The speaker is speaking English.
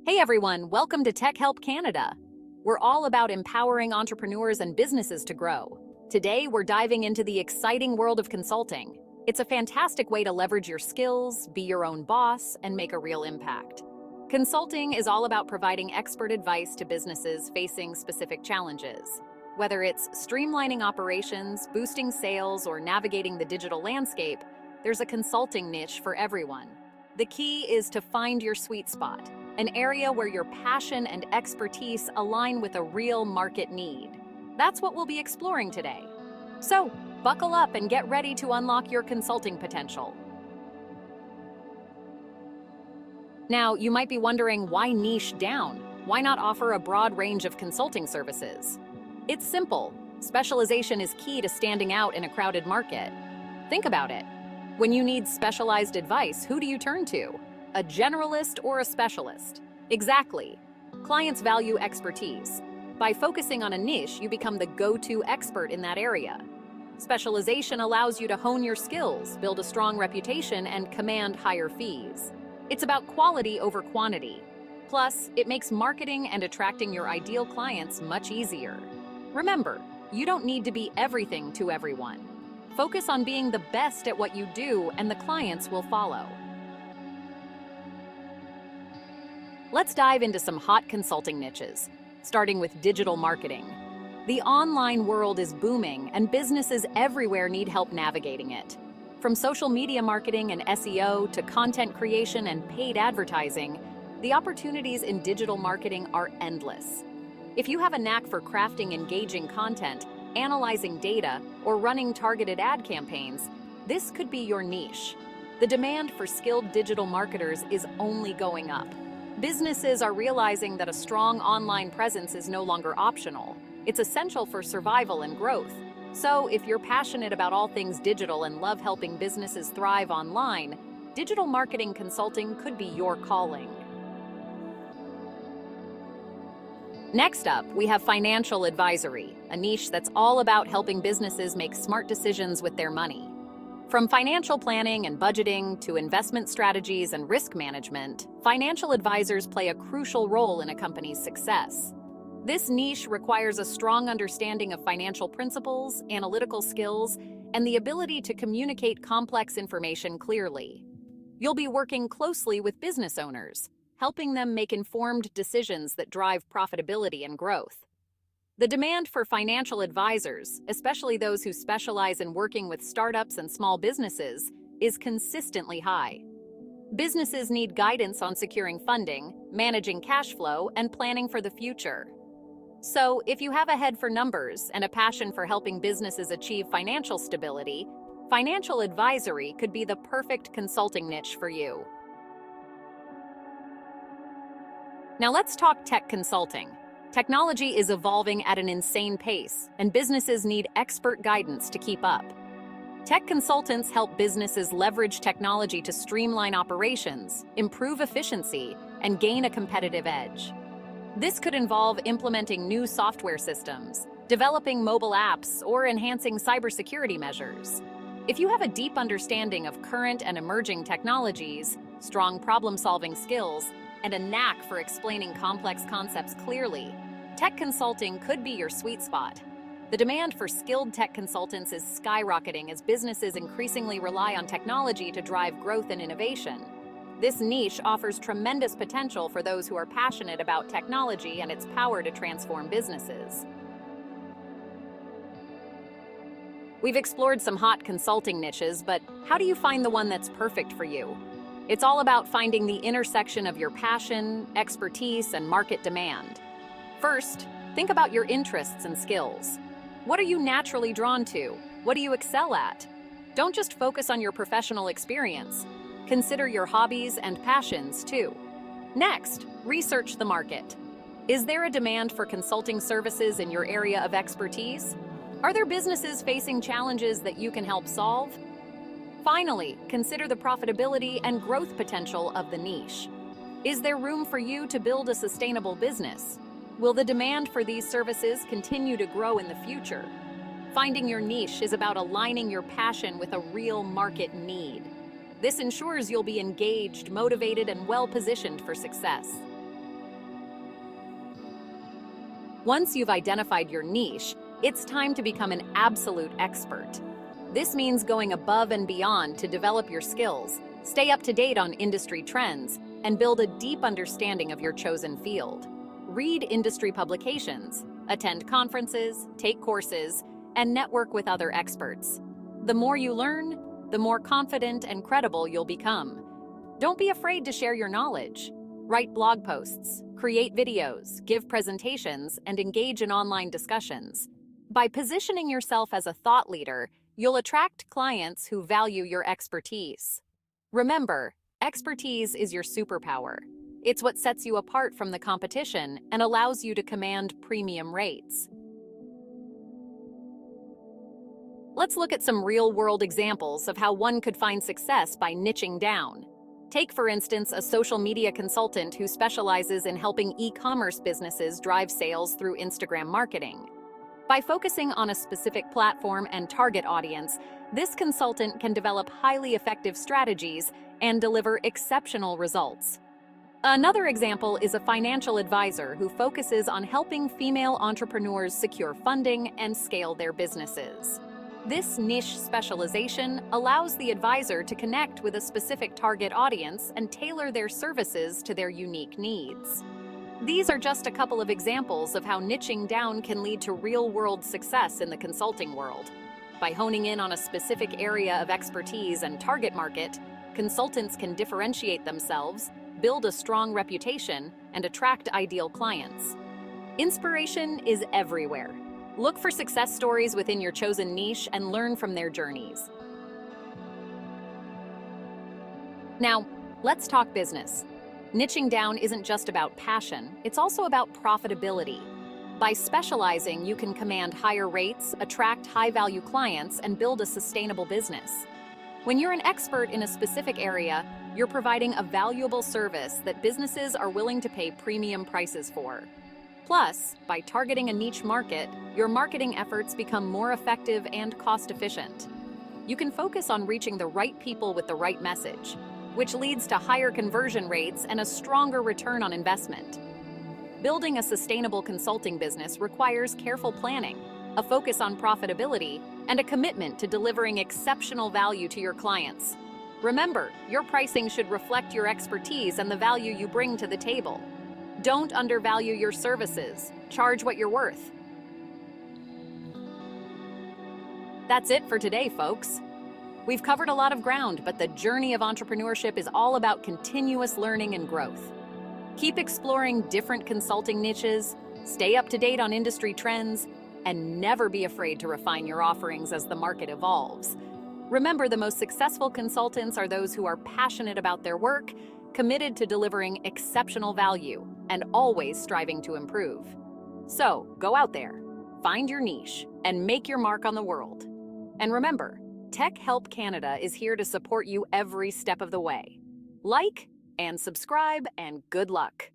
Hey everyone, welcome to Tech Help Canada. We're all about empowering entrepreneurs and businesses to grow. Today, we're diving into the exciting world of consulting. It's a fantastic way to leverage your skills, be your own boss, and make a real impact. Consulting is all about providing expert advice to businesses facing specific challenges. Whether it's streamlining operations, boosting sales, or navigating the digital landscape, there's a consulting niche for everyone. The key is to find your sweet spot, an area where your passion and expertise align with a real market need. That's what we'll be exploring today. So, buckle up and get ready to unlock your consulting potential. Now, you might be wondering, why niche down? Why not offer a broad range of consulting services? It's simple. Specialization is key to standing out in a crowded market. Think about it. When you need specialized advice, who do you turn to? A generalist or a specialist? Exactly. Clients value expertise. By focusing on a niche, you become the go-to expert in that area. Specialization allows you to hone your skills, build a strong reputation, and command higher fees. It's about quality over quantity. Plus, it makes marketing and attracting your ideal clients much easier. Remember, you don't need to be everything to everyone. Focus on being the best at what you do, and the clients will follow. Let's dive into some hot consulting niches, starting with digital marketing. The online world is booming, and businesses everywhere need help navigating it. From social media marketing and SEO to content creation and paid advertising, the opportunities in digital marketing are endless. If you have a knack for crafting engaging content, analyzing data, or running targeted ad campaigns, this could be your niche. The demand for skilled digital marketers is only going up. Businesses are realizing that a strong online presence is no longer optional. It's essential for survival and growth. So, if you're passionate about all things digital and love helping businesses thrive online, digital marketing consulting could be your calling. Next up, we have financial advisory, a niche that's all about helping businesses make smart decisions with their money. From financial planning and budgeting to investment strategies and risk management, financial advisors play a crucial role in a company's success. This niche requires a strong understanding of financial principles, analytical skills, and the ability to communicate complex information clearly. You'll be working closely with business owners, helping them make informed decisions that drive profitability and growth. The demand for financial advisors, especially those who specialize in working with startups and small businesses, is consistently high. Businesses need guidance on securing funding, managing cash flow, and planning for the future. So, if you have a head for numbers and a passion for helping businesses achieve financial stability, financial advisory could be the perfect consulting niche for you. Now let's talk tech consulting. Technology is evolving at an insane pace, and businesses need expert guidance to keep up. Tech consultants help businesses leverage technology to streamline operations, improve efficiency, and gain a competitive edge. This could involve implementing new software systems, developing mobile apps, or enhancing cybersecurity measures. If you have a deep understanding of current and emerging technologies, strong problem-solving skills, and a knack for explaining complex concepts clearly, tech consulting could be your sweet spot. The demand for skilled tech consultants is skyrocketing as businesses increasingly rely on technology to drive growth and innovation. This niche offers tremendous potential for those who are passionate about technology and its power to transform businesses. We've explored some hot consulting niches, but how do you find the one that's perfect for you? It's all about finding the intersection of your passion, expertise, and market demand. First, think about your interests and skills. What are you naturally drawn to? What do you excel at? Don't just focus on your professional experience. Consider your hobbies and passions, too. Next, research the market. Is there a demand for consulting services in your area of expertise? Are there businesses facing challenges that you can help solve? Finally, consider the profitability and growth potential of the niche. Is there room for you to build a sustainable business? Will the demand for these services continue to grow in the future? Finding your niche is about aligning your passion with a real market need. This ensures you'll be engaged, motivated, and well-positioned for success. Once you've identified your niche, it's time to become an absolute expert. This means going above and beyond to develop your skills, stay up to date on industry trends, and build a deep understanding of your chosen field. Read industry publications, attend conferences, take courses, and network with other experts. The more you learn, the more confident and credible you'll become. Don't be afraid to share your knowledge. Write blog posts, create videos, give presentations, and engage in online discussions. By positioning yourself as a thought leader, you'll attract clients who value your expertise. Remember, expertise is your superpower. It's what sets you apart from the competition and allows you to command premium rates. Let's look at some real-world examples of how one could find success by niching down. Take, for instance, a social media consultant who specializes in helping e-commerce businesses drive sales through Instagram marketing. By focusing on a specific platform and target audience, this consultant can develop highly effective strategies and deliver exceptional results. Another example is a financial advisor who focuses on helping female entrepreneurs secure funding and scale their businesses. This niche specialization allows the advisor to connect with a specific target audience and tailor their services to their unique needs. These are just a couple of examples of how niching down can lead to real-world success in the consulting world. By honing in on a specific area of expertise and target market, consultants can differentiate themselves, build a strong reputation, and attract ideal clients. Inspiration is everywhere. Look for success stories within your chosen niche and learn from their journeys. Now, let's talk business. Niching down isn't just about passion, it's also about profitability. By specializing, you can command higher rates, attract high-value clients, and build a sustainable business. When you're an expert in a specific area, you're providing a valuable service that businesses are willing to pay premium prices for. Plus, by targeting a niche market, your marketing efforts become more effective and cost-efficient. You can focus on reaching the right people with the right message, which leads to higher conversion rates and a stronger return on investment. Building a sustainable consulting business requires careful planning, a focus on profitability, and a commitment to delivering exceptional value to your clients. Remember, your pricing should reflect your expertise and the value you bring to the table. Don't undervalue your services. Charge what you're worth. That's it for today, folks. We've covered a lot of ground, but the journey of entrepreneurship is all about continuous learning and growth. Keep exploring different consulting niches, stay up to date on industry trends, and never be afraid to refine your offerings as the market evolves. Remember, the most successful consultants are those who are passionate about their work, committed to delivering exceptional value, and always striving to improve. So, go out there, find your niche, and make your mark on the world. And remember, Tech Help Canada is here to support you every step of the way. Like and subscribe, and good luck.